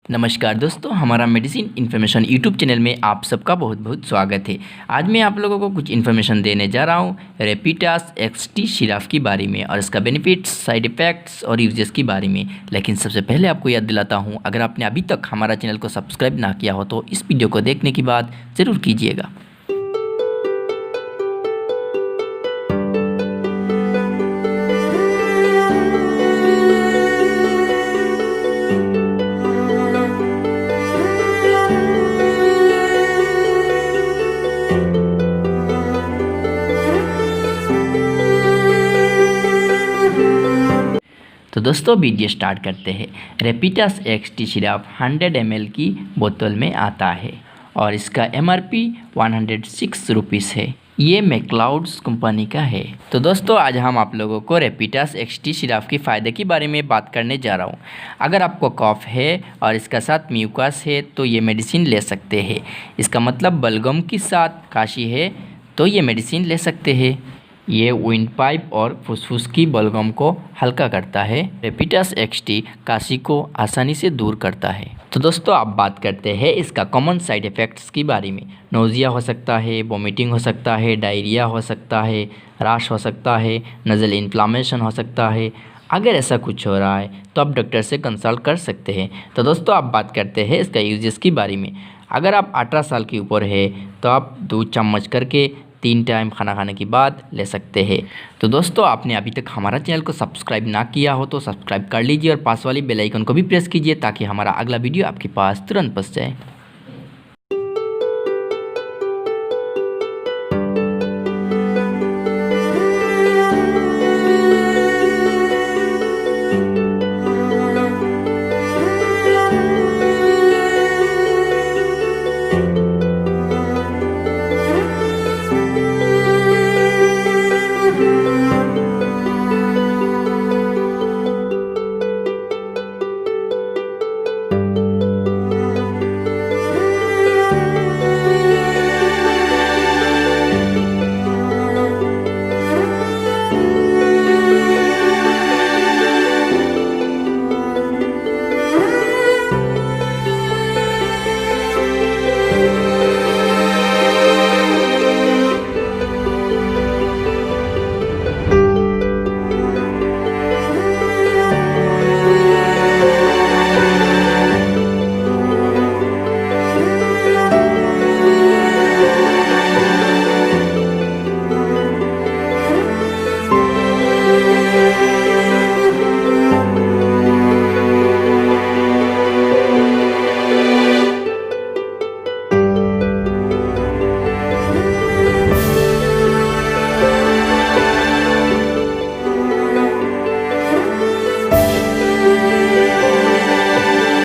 नमस्कार दोस्तों, हमारा मेडिसिन इन्फॉर्मेशन यूट्यूब चैनल में आप सबका बहुत बहुत स्वागत है। आज मैं आप लोगों को कुछ इन्फॉर्मेशन देने जा रहा हूँ रेपिटास एक्सटी सिरप के बारे में और इसका बेनिफिट्स, साइड इफ़ेक्ट्स और यूजेस के बारे में। लेकिन सबसे पहले आपको याद दिलाता हूँ, अगर आपने अभी तक हमारा चैनल को सब्सक्राइब ना किया हो तो इस वीडियो को देखने के बाद ज़रूर कीजिएगा। तो दोस्तों वीडियो स्टार्ट करते हैं। रेपिटास एक्सटी सिरप 100 ml की बोतल में आता है और इसका MRP 106 रुपीज़ है। ये मैक्लाउड्स कंपनी का है। तो दोस्तों आज हम आप लोगों को रेपिटास एक्सटी सिरप के फ़ायदे के बारे में बात करने जा रहा हूँ। अगर आपको कफ है और इसका साथ म्यूकस है तो ये मेडिसिन ले सकते हैं। इसका मतलब बलगम के साथ काशी है तो ये मेडिसिन ले सकते हैं। ये विंड पाइप और फुसफुस की बलगम को हल्का करता है। रेपिटास एक्सटी काशी को आसानी से दूर करता है। तो दोस्तों आप बात करते हैं इसका कॉमन साइड इफ़ेक्ट्स के बारे में। नोज़िया हो सकता है, वोमिटिंग हो सकता है, डायरिया हो सकता है, रैश हो सकता है, नज़ल इन्फ्लामेशन हो सकता है। अगर ऐसा कुछ हो रहा है तो आप डॉक्टर से कंसल्ट कर सकते हैं। तो दोस्तों आप बात करते हैं इसका यूजेस के बारे में। अगर आप 18 साल के ऊपर है तो आप 2 चम्मच करके 3 टाइम खाना खाने के बाद ले सकते हैं। तो दोस्तों आपने अभी तक हमारा चैनल को सब्सक्राइब ना किया हो तो सब्सक्राइब कर लीजिए और पास वाली बेल आइकन को भी प्रेस कीजिए ताकि हमारा अगला वीडियो आपके पास तुरंत पहुंच जाए।